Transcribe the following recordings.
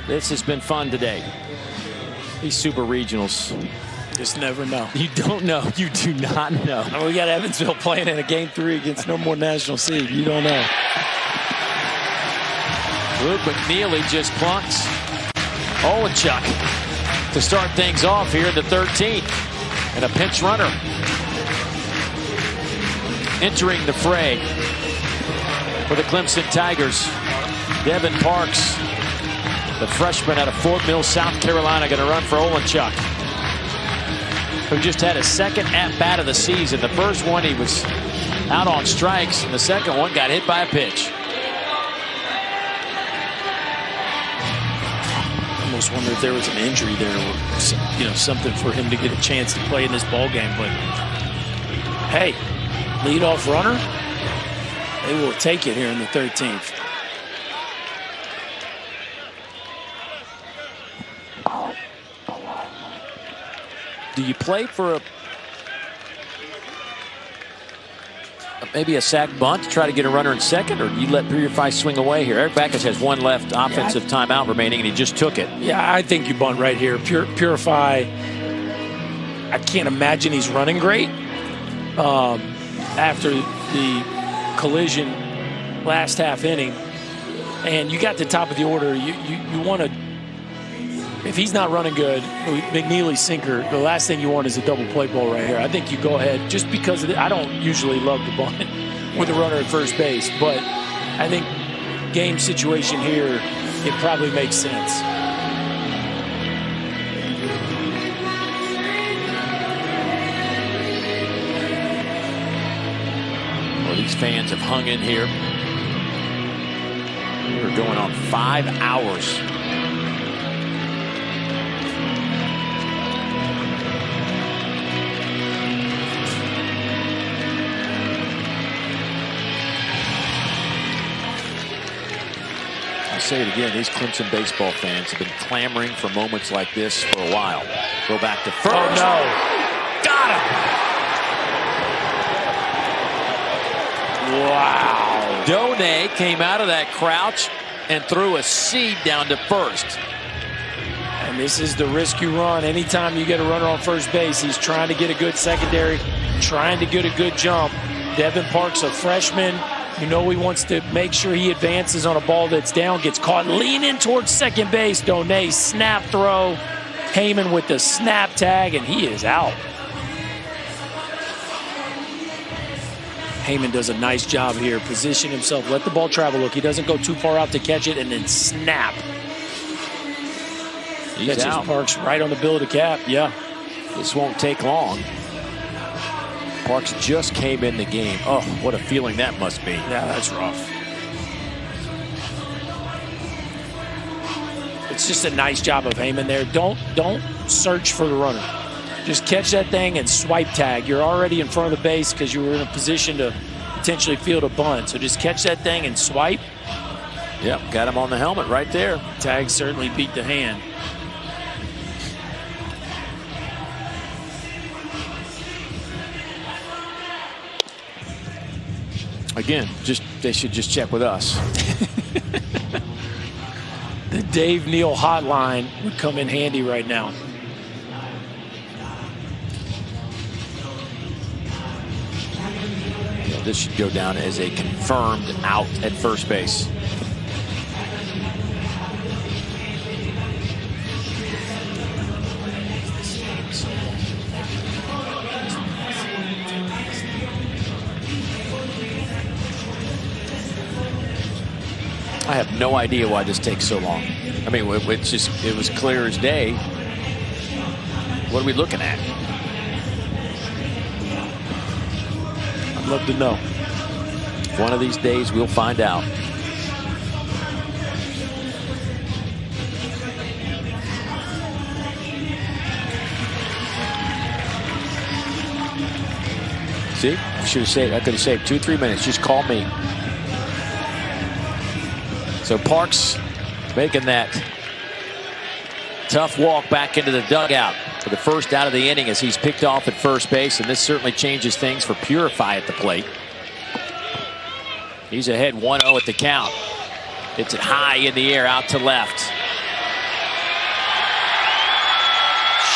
This has been fun today. These super regionals. Just never know. You don't know. You do not know. I mean, we got Evansville playing in a game 3 against no more national seed. You don't know. Luke McNeely just plunks Olachuk to start things off here in the 13th. And a pinch runner entering the fray for the Clemson Tigers. Devin Parks, the freshman out of Fort Mill, South Carolina, going to run for Olachuk, who just had his second at-bat of the season. The first one he was out on strikes, and the second one got hit by a pitch. I almost wonder if there was an injury there, or, you know, something for him to get a chance to play in this ball game. But hey, leadoff runner, they will take it here in the 13th. Do you play for maybe a sac bunt to try to get a runner in second, or do you let Purify swing away here? Eric Backus has one left offensive timeout remaining, and he just took it. Yeah, I think you bunt right here. Purify, I can't imagine he's running great after the collision last half inning. And you got the top of the order. You want to, if he's not running good, McNeely's sinker, the last thing you want is a double play ball right here. I think you go ahead, just because of I don't usually love the bunt with a runner at first base, but I think game situation here, it probably makes sense. Well, these fans have hung in here. We're going on 5 hours. Say it again, these Clemson baseball fans have been clamoring for moments like this for a while. Go back to first. Oh no. Got him. Wow. Donay came out of that crouch and threw a seed down to first. And this is the risk you run. Anytime you get a runner on first base, he's trying to get a good secondary, trying to get a good jump. Devin Parks, a freshman. You know he wants to make sure he advances on a ball that's down, gets caught leaning towards second base. Donay, snap throw. Heyman with the snap tag, and he is out. Heyman does a nice job here. Position himself, let the ball travel. Look, he doesn't go too far out to catch it, and then snap. He's out. Parks right on the bill of the cap. Yeah. This won't take long. Parks just came in the game. Oh, what a feeling that must be. Yeah, that's rough. It's just a nice job of Heyman there. Don't search for the runner. Just catch that thing and swipe tag. You're already in front of the base because you were in a position to potentially field a bunt. So just catch that thing and swipe. Yep, got him on the helmet right there. Tag certainly beat the hand. Again, they should just check with us. The Dave Neal hotline would come in handy right now. Yeah, this should go down as a confirmed out at first base. I have no idea why this takes so long. I mean, it was clear as day. What are we looking at? I'd love to know. One of these days we'll find out. See, I could have saved 2-3 minutes. Just call me. So Parks making that tough walk back into the dugout for the first out of the inning as he's picked off at first base, and this certainly changes things for Purify at the plate. He's ahead 1-0 at the count. Hits it high in the air out to left.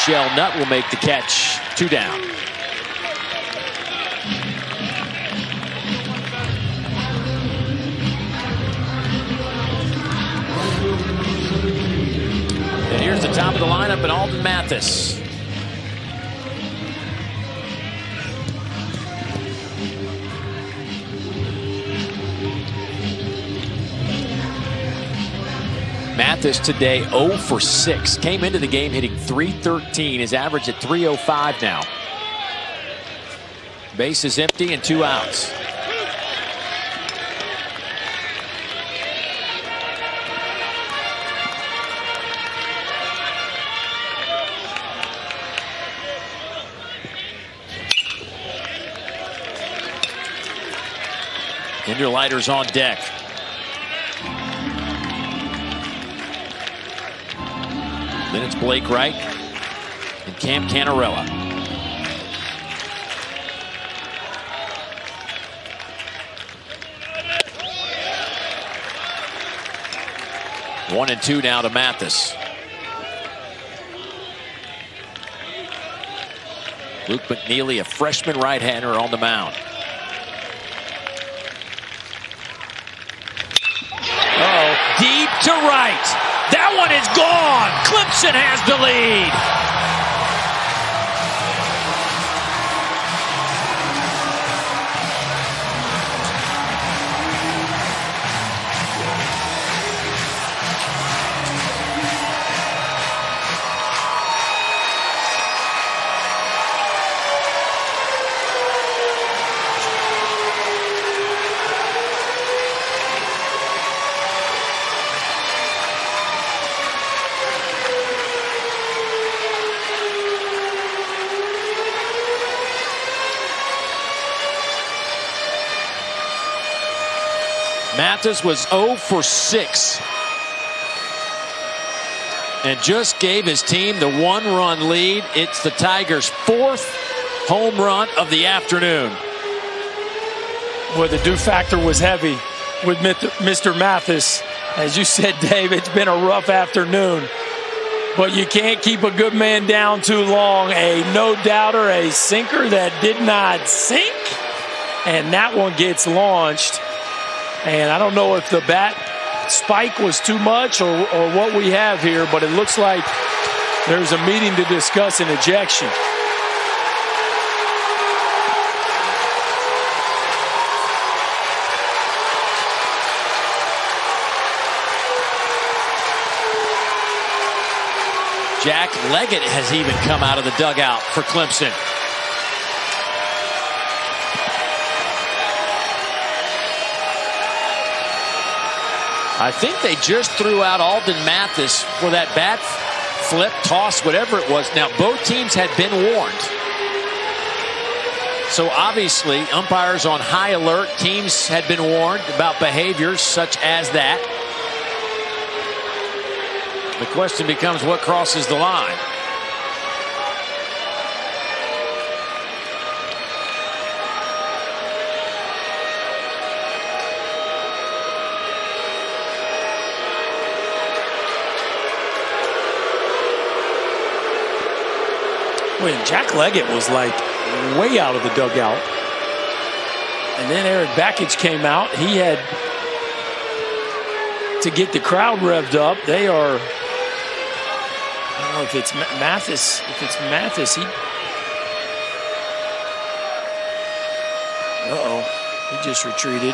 Michelle Nutt will make the catch. 2 down. And here's the top of the lineup and Alden Mathis. Mathis today 0 for 6. Came into the game hitting .313. His average at .305 now. Base is empty and 2 outs. Hinderleiter's on deck. Then it's Blake Wright and Cam Canarella. One and 2 now to Mathis. Luke McNeely, a freshman right-hander, on the mound. Deep to right. That one is gone. Clemson has the lead. Mathis was 0 for 6 and just gave his team the 1-run lead. It's the Tigers' 4th home run of the afternoon. Well, the dew factor was heavy with Mr. Mathis. As you said, Dave, it's been a rough afternoon. But you can't keep a good man down too long. A no-doubter, a sinker that did not sink. And that one gets launched. And I don't know if the bat spike was too much or what we have here, but it looks like there's a meeting to discuss an ejection. Jack Leggett has even come out of the dugout for Clemson. I think they just threw out Alden Mathis for that bat flip, toss, whatever it was. Now, both teams had been warned. So obviously, umpires on high alert. Teams had been warned about behaviors such as that. The question becomes, what crosses the line? When Jack Leggett was like way out of the dugout. And then Eric Bakich came out. He had to get the crowd revved up. They are, I don't know if it's Mathis. If it's Mathis, he. Uh-oh, he just retreated.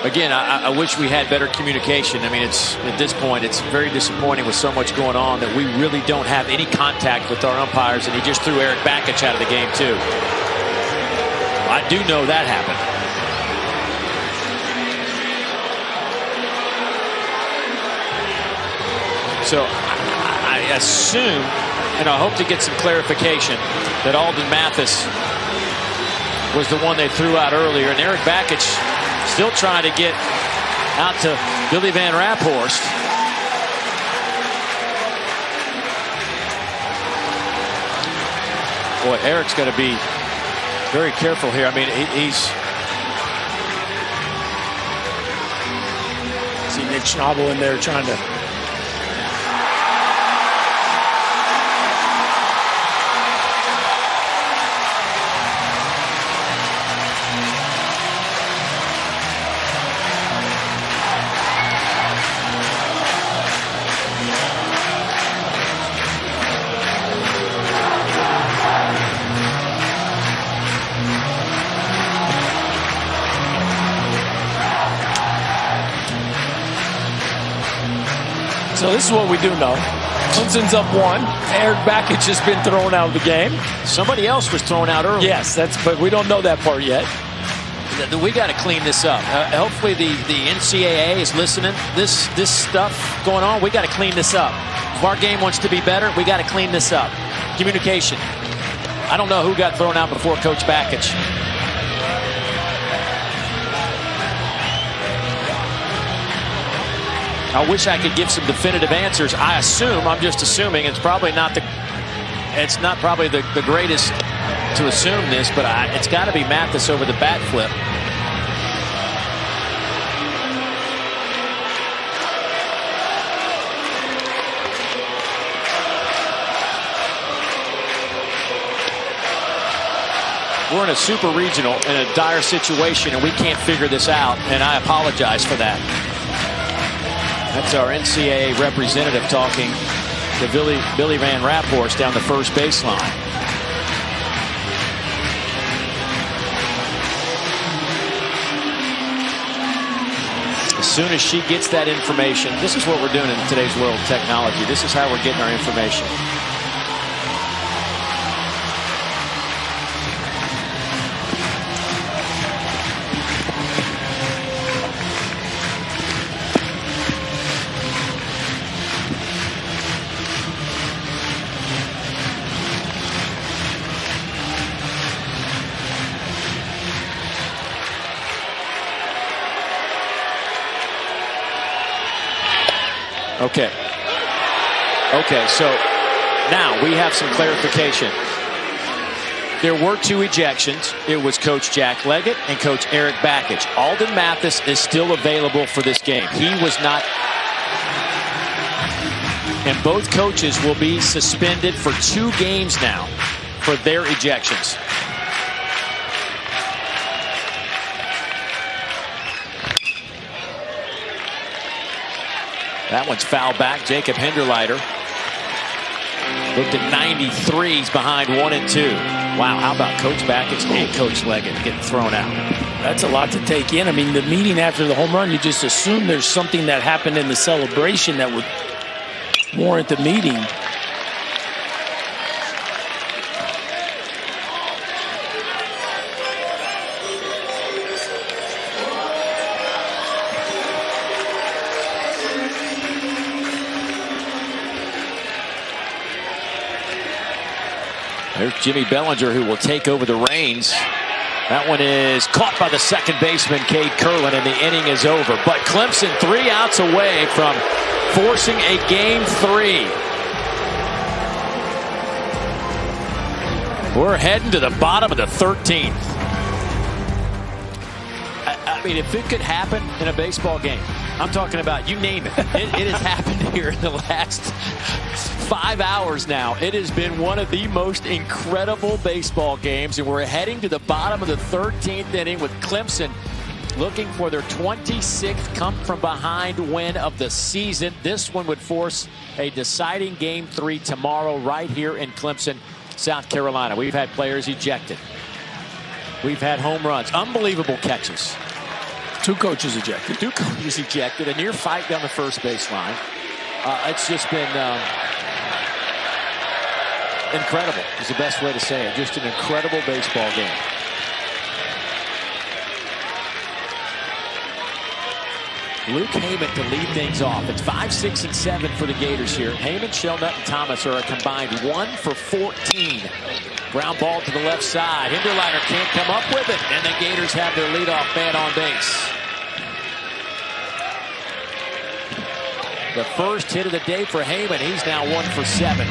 Again, I wish we had better communication. I mean, at this point, it's very disappointing with so much going on that we really don't have any contact with our umpires, and he just threw Eric Bakich out of the game, too. I do know that happened. So I assume, and I hope to get some clarification, that Alden Mathis was the one they threw out earlier, and Eric Bakich still trying to get out to Billy Van Raphorst. Boy, Eric's got to be very careful here. I mean, he's... See Nick Schnabel in there trying to... So this is what we do know. Clemson's up 1. Eric Bakich has been thrown out of the game. Somebody else was thrown out early. Yes, but we don't know that part yet. We got to clean this up. Hopefully the NCAA is listening. This stuff going on, we got to clean this up. If our game wants to be better, we got to clean this up. Communication. I don't know who got thrown out before Coach Bakich. I wish I could give some definitive answers. I'm just assuming it's probably not the greatest to assume this, but it's got to be Mathis over the bat flip. We're in a super regional in a dire situation, and we can't figure this out, and I apologize for that. That's our NCAA representative talking to Billy Van Raphorst down the first baseline. As soon as she gets that information, this is what we're doing in today's world of technology. This is how we're getting our information. Okay, so now we have some clarification. There were 2 ejections. It was Coach Jack Leggett and Coach Eric Bakich. Alden Mathis is still available for this game. He was not. And both coaches will be suspended for 2 games now for their ejections. That one's foul back. Jacob Hinderleiter looked at 93s behind 1 and 2. Wow, how about Coach Bakich and Coach Leggett getting thrown out? That's a lot to take in. I mean, the meeting after the home run, you just assume there's something that happened in the celebration that would warrant the meeting. There's Jimmy Bellinger, who will take over the reins. That one is caught by the second baseman, Cade Curlin, and the inning is over. But Clemson 3 outs away from forcing a game 3. We're heading to the bottom of the 13th. I mean, if it could happen in a baseball game, I'm talking about, you name it. It has happened here in the last 5 hours now. It has been one of the most incredible baseball games, and we're heading to the bottom of the 13th inning with Clemson looking for their 26th come-from-behind win of the season. This one would force a deciding Game 3 tomorrow right here in Clemson, South Carolina. We've had players ejected. We've had home runs, unbelievable catches. Two coaches ejected. Two coaches ejected. A near fight down the first baseline. It's just been incredible is the best way to say it. Just an incredible baseball game. Luke Heyman to lead things off. It's 5, 6, and 7 for the Gators here. Heyman, Shelnut, and Thomas are a combined 1 for 14. Ground ball to the left side. Hinderliner can't come up with it, and the Gators have their leadoff man on base. The first hit of the day for Heyman. He's now 1 for 7.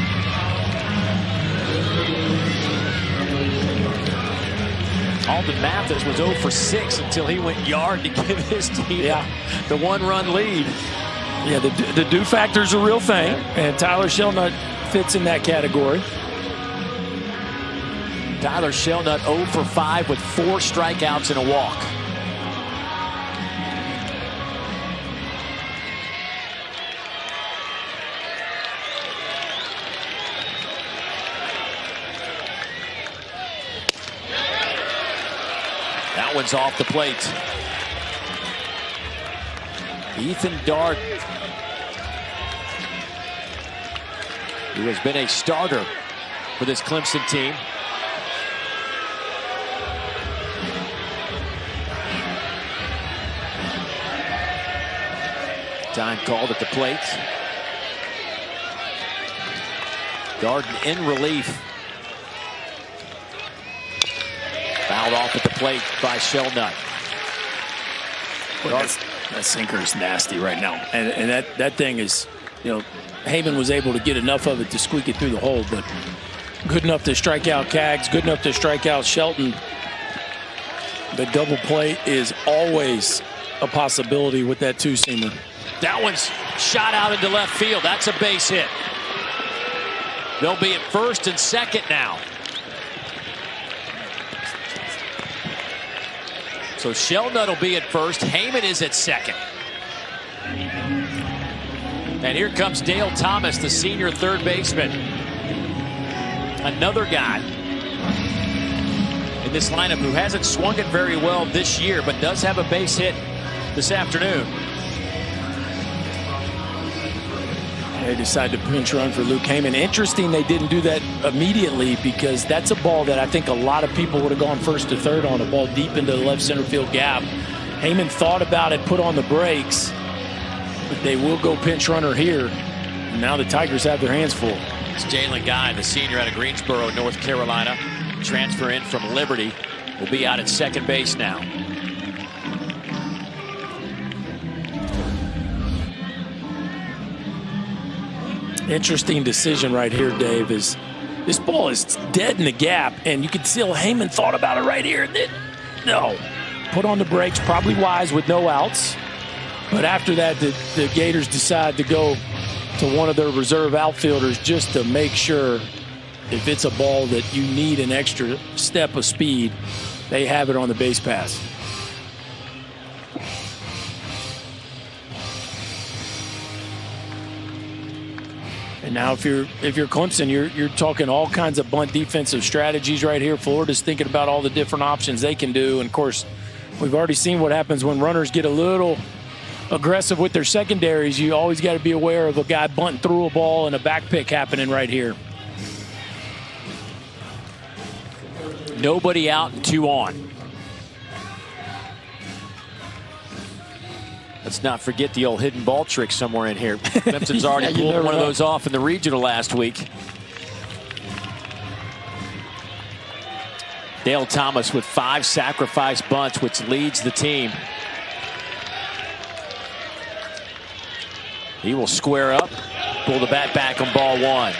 Alden Mathis was 0 for 6 until he went yard to give his team the 1-run lead. Yeah, the do factor's a real thing, and Tyler Shelnut fits in that category. Tyler Shelnut 0 for 5 with 4 strikeouts and a walk. That one's off the plate. Ethan Darden, who has been a starter for this Clemson team. Time called at the plate. Darden in relief. Fouled off at the plate by Shelnut. Well, that sinker is nasty right now. And that thing is, Heyman was able to get enough of it to squeak it through the hole, but good enough to strike out Kaggs, good enough to strike out Shelton. The double play is always a possibility with that two-seamer. That one's shot out into left field. That's a base hit. They'll be at first and second now. So Shelnut will be at first. Heyman is at second. And here comes Dale Thomas, the senior third baseman. Another guy in this lineup who hasn't swung it very well this year, but does have a base hit this afternoon. They decided to pinch run for Luke Heyman. Interesting they didn't do that immediately, because that's a ball that I think a lot of people would have gone first to third on, a ball deep into the left center field gap. Heyman thought about it, put on the brakes, but they will go pinch runner here. And now the Tigers have their hands full. It's Jalen Guy, the senior out of Greensboro, North Carolina. Transfer in from Liberty. Will be out at second base now. Interesting decision right here, Dave, is this ball is dead in the gap, and you can tell Heyman thought about it right here. No. Put on the brakes, probably wise with no outs. But after that, the Gators decide to go to one of their reserve outfielders just to make sure if it's a ball that you need an extra step of speed, they have it on the base pass. And now if you're Clemson, you're talking all kinds of bunt defensive strategies right here. Florida's thinking about all the different options they can do. And, of course, we've already seen what happens when runners get a little aggressive with their secondaries. You always got to be aware of a guy bunting through a ball and a back pick happening right here. Nobody out and 2 on. Let's not forget the old hidden ball trick somewhere in here. Clemson's already pulled one of those off in the regional last week. Dale Thomas with 5 sacrifice bunts, which leads the team. He will square up, pull the bat back on ball 1.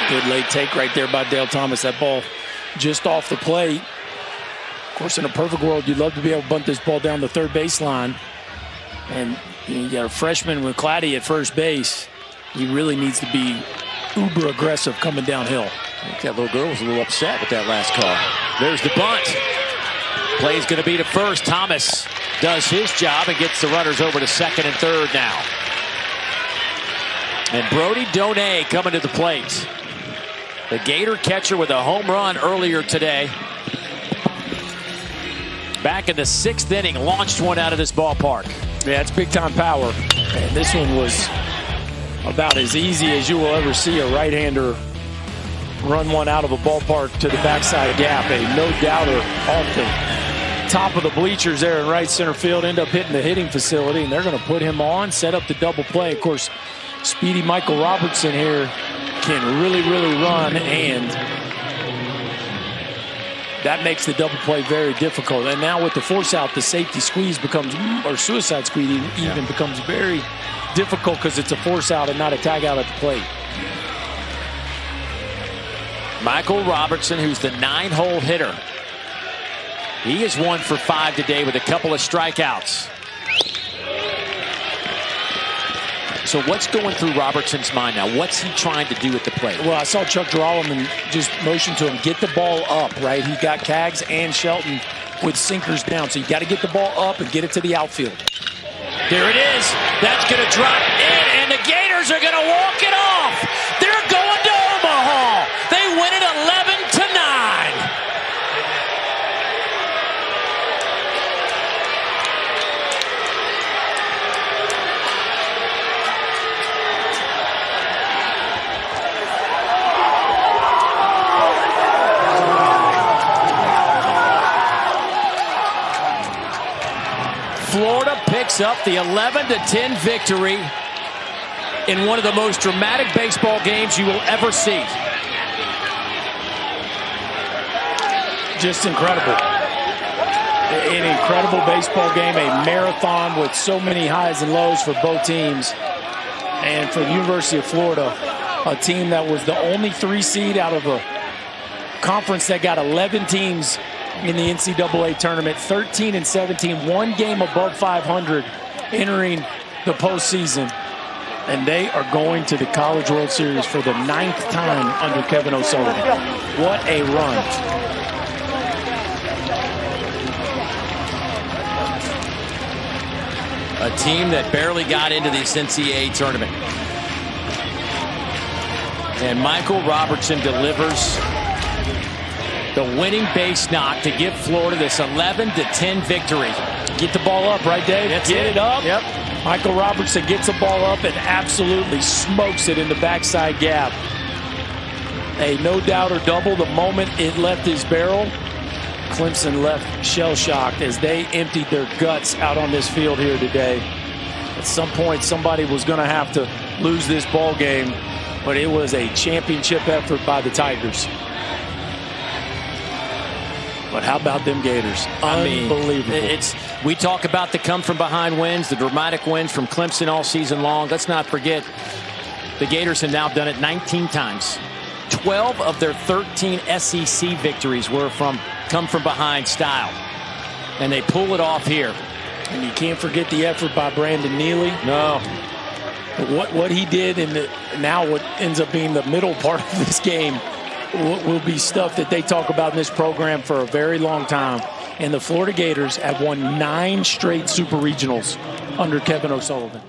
Good late take right there by Dale Thomas. That ball just off the plate. Of course, in a perfect world, you'd love to be able to bunt this ball down the third baseline. And you got a freshman McClatty at first base. He really needs to be uber aggressive coming downhill. I think that little girl was a little upset with that last call. There's the bunt. Play's going to be to first. Thomas does his job and gets the runners over to second and third now. And Brody Donay coming to the plate. The Gator catcher with a home run earlier today. Back in the 6th inning, launched one out of this ballpark. Yeah, it's big-time power. And this one was about as easy as you will ever see a right-hander run one out of a ballpark to the backside gap. A no-doubter off the top of the bleachers there in right center field, end up hitting the hitting facility, and they're going to put him on, set up the double play. Of course, speedy Michael Robertson here can really, really run, and that makes the double play very difficult. And now with the force out, the safety squeeze becomes, or suicide squeeze even becomes very difficult because it's a force out and not a tag out at the plate. Michael Robertson, who's the 9-hole hitter. He is 1 for 5 today with a couple of strikeouts. So what's going through Robertson's mind now? What's he trying to do at the plate? Well, I saw Chuck Girolamo just motion to him, get the ball up, right? He got Kaggs and Shelton with sinkers down. So you got to get the ball up and get it to the outfield. There it is. That's going to drop in, and the Gators are going to walk it off. They're going to Omaha. They win it 11-9. Florida picks up the 11-10 victory in one of the most dramatic baseball games you will ever see. Just incredible. An incredible baseball game, a marathon with so many highs and lows for both teams. And for the University of Florida, a team that was the only 3 seed out of a conference that got 11 teams in the NCAA tournament, 13-17, 1 game above 500 entering the postseason. And they are going to the College World Series for the 9th time under Kevin O'Sullivan. What a run. A team that barely got into this NCAA tournament. And Michael Robertson delivers the winning base knock to give Florida this 11-10 victory. Get the ball up, right, Dave? Get it up. Yep. Michael Robertson gets the ball up and absolutely smokes it in the backside gap. A no-doubter double the moment it left his barrel. Clemson left shell-shocked as they emptied their guts out on this field here today. At some point, somebody was going to have to lose this ball game, but it was a championship effort by the Tigers. But how about them Gators? Unbelievable. We talk about the come-from-behind wins, the dramatic wins from Clemson all season long. Let's not forget, the Gators have now done it 19 times. 12 of their 13 SEC victories were from come-from-behind style. And they pull it off here. And you can't forget the effort by Brandon Neely. No. What he did in now what ends up being the middle part of this game will be stuff that they talk about in this program for a very long time. And the Florida Gators have won 9 straight Super Regionals under Kevin O'Sullivan.